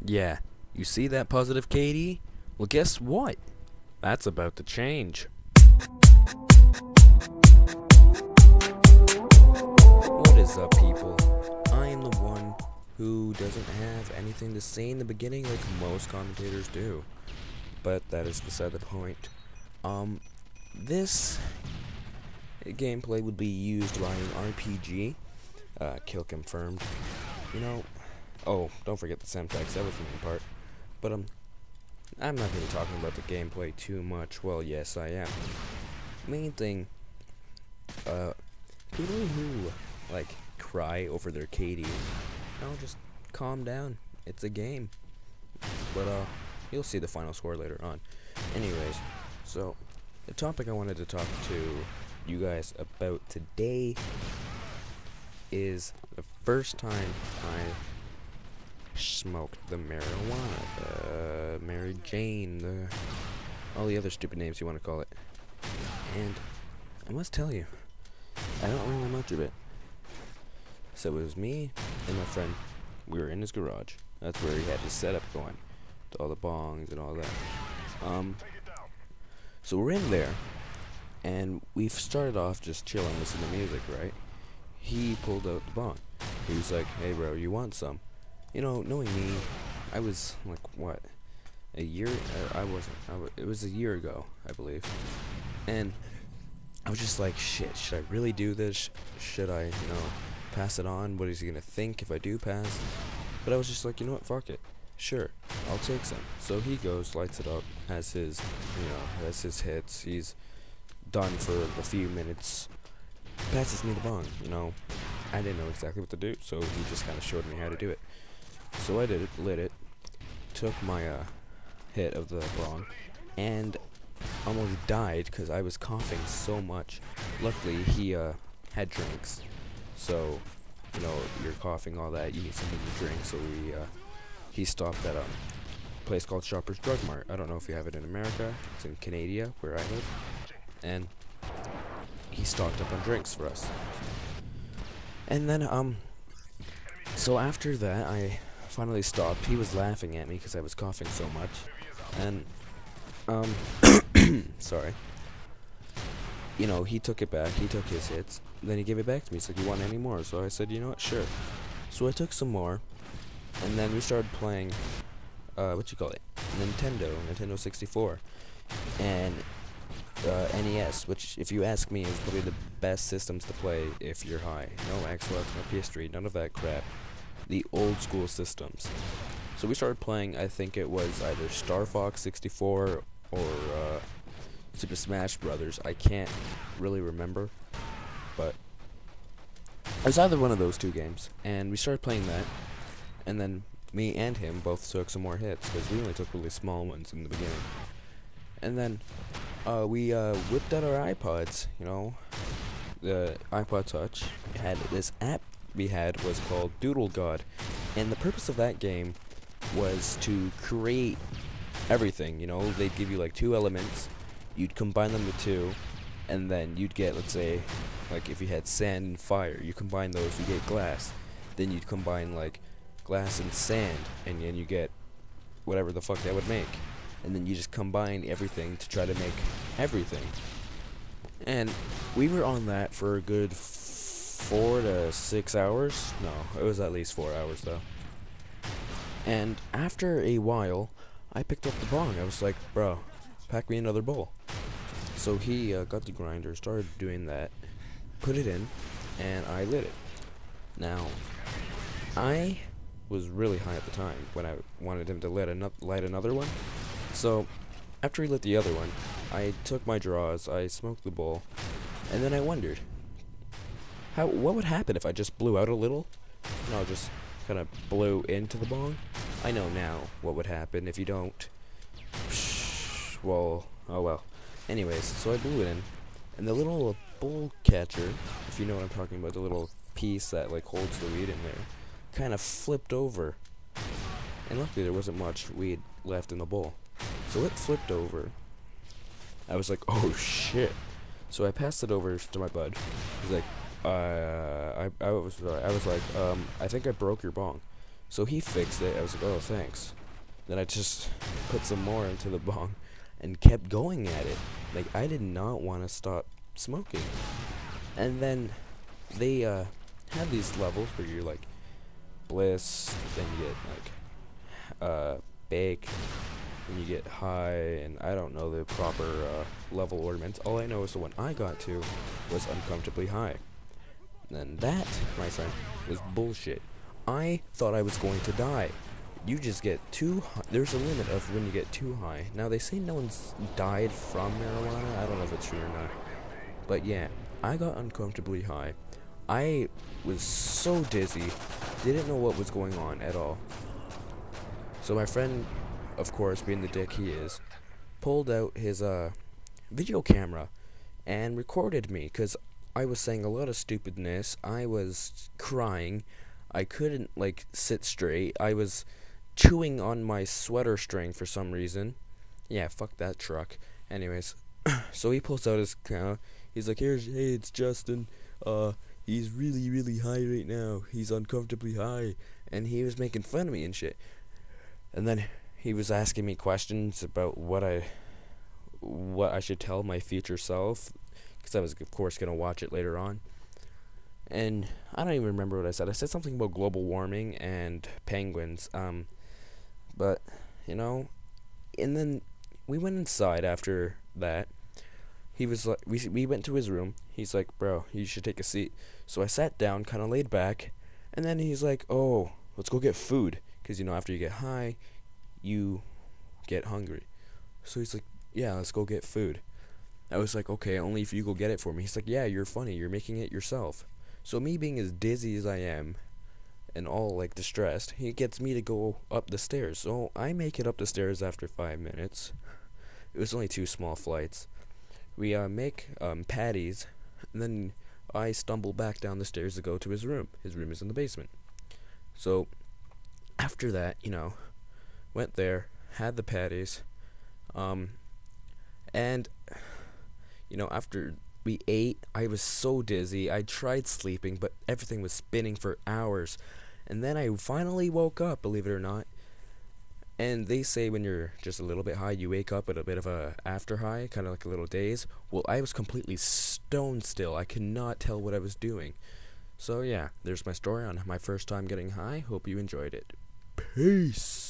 Yeah, you see that positive, Katie? Well, guess what? That's about to change. What is up, people? I am the one who doesn't have anything to say in the beginning like most commentators do. But that is beside the point. This gameplay would be used by an RPG. Kill confirmed. You know, oh, don't forget the Semtex, that was the main part. But, I'm not going to be talking about the gameplay too much. Well, yes, I am. Main thing, people who, like, cry over their KD, just calm down. It's a game. But, you'll see the final score later on. Anyways, so, the topic I wanted to talk to you guys about today is the first time I smoked the marijuana, Mary Jane, all the other stupid names you want to call it. And I must tell you, I don't remember much of it. So it was me and my friend. We were in his garage. That's where he had his setup going, with all the bongs and all that. So we're in there, and we've started off just chilling, listening to music, right? He pulled out the bong. He was like, "Hey, bro, you want some?" You know, knowing me, I was like, what, a year? It was a year ago, I believe. And I was just like, shit, should I really do this? Should I, pass it on? What is he gonna think if I do pass? But I was just like, you know what, fuck it. Sure, I'll take some. So he goes, lights it up, has his, has his hits. He's done for a few minutes. Passes me the bong, I didn't know exactly what to do, so he just kind of showed me how to do it. So I did it, lit it, took my hit of the bong, and almost died because I was coughing so much. Luckily, he had drinks, so you're coughing, all that, you need something to drink. So he stopped at a place called Shoppers Drug Mart. I don't know if you have it in America. It's in Canada, where I live, and he stocked up on drinks for us. And then so after that, I finally stopped. He was laughing at me because I was coughing so much, and sorry. He took it back. He took his hits. Then he gave it back to me. He's like, "You want any more?" So I said, "You know what? Sure." So I took some more, and then we started playing Nintendo 64, and NES, which, if you ask me, is probably the best systems to play if you're high. No Xbox, no PS3, none of that crap. The old school systems. So we started playing, I think it was either Star Fox 64 or Super Smash Brothers. I can't really remember, but it was either one of those two games. And we started playing that, and then me and him both took some more hits, because we only took really small ones in the beginning. And then we whipped out our iPods, the iPod Touch. It had this app we had was called Doodle God, and the purpose of that game was to create everything. They'd give you like two elements, you'd combine them with two, and then you'd get, let's say, like if you had sand and fire, you combine those, you get glass. Then you'd combine like glass and sand, and then you get whatever the fuck that would make. And then you just combine everything to try to make everything. And we were on that for a good 4 to 6 hours. No, it was at least 4 hours though. And after a while, I picked up the bong. I was like, "Bro, pack me another bowl." So he got the grinder, started doing that, put it in, and I lit it. Now, I was really high at the time when I wanted him to light another one. So, after he lit the other one, I took my draws, I smoked the bowl, and then I wondered, what would happen if I just blew out a little? Just kind of blew into the bong? I know now what would happen if you don't. Well, oh well. Anyways, so I blew it in, and the little bowl catcher, if you know what I'm talking about, the little piece that like holds the weed in there, kind of flipped over. And luckily there wasn't much weed left in the bowl. So it flipped over. I was like, "Oh shit." So I passed it over to my bud. He's like, I was like, I think I broke your bong. So he fixed it. I was like, "Oh, thanks." Then I just put some more into the bong and kept going at it. Like, I did not want to stop smoking. And then they have these levels where you're like bliss, then you get like bake, then you get high, and I don't know the proper level ornaments. All I know is the one I got to was uncomfortably high. And that, my friend, was bullshit. I thought I was going to die. You just get too high. There's a limit of when you get too high. Now, they say no one's died from marijuana. I don't know if it's true or not. But yeah, I got uncomfortably high. I was so dizzy, didn't know what was going on at all. So my friend, of course, being the dick he is, pulled out his video camera and recorded me, because I was saying a lot of stupidness. I was crying. I couldn't, like, sit straight. I was chewing on my sweater string for some reason. Yeah, fuck that truck. Anyways, so he pulls out his camera. He's like, hey, it's Justin. He's really, really high right now. He's uncomfortably high. And he was making fun of me and shit. And then he was asking me questions about what I should tell my future self, because I was, of course, going to watch it later on. And I don't even remember what I said. I said something about global warming and penguins. But, you know, and then we went inside after that. He was like, we went to his room. He's like, bro, you should take a seat. So I sat down, kind of laid back. And then he's like, oh, let's go get food. Because, you know, after you get high, you get hungry. So he's like, yeah, let's go get food. I was like, okay, only if you go get it for me. He's like, yeah, you're funny. You're making it yourself. So me being as dizzy as I am and all, like, distressed, he gets me to go up the stairs. So I make it up the stairs after 5 minutes. It was only 2 small flights. We make patties, and then I stumble back down the stairs to go to his room. His room is in the basement. So after that, you know, went there, had the patties, and, you know, after we ate, I was so dizzy. I tried sleeping, but everything was spinning for hours. And then I finally woke up, believe it or not. And they say when you're just a little bit high, you wake up with a bit of a after high, kind of like a little daze. Well, I was completely stone still. I could not tell what I was doing. So yeah, there's my story on my first time getting high. Hope you enjoyed it. Peace.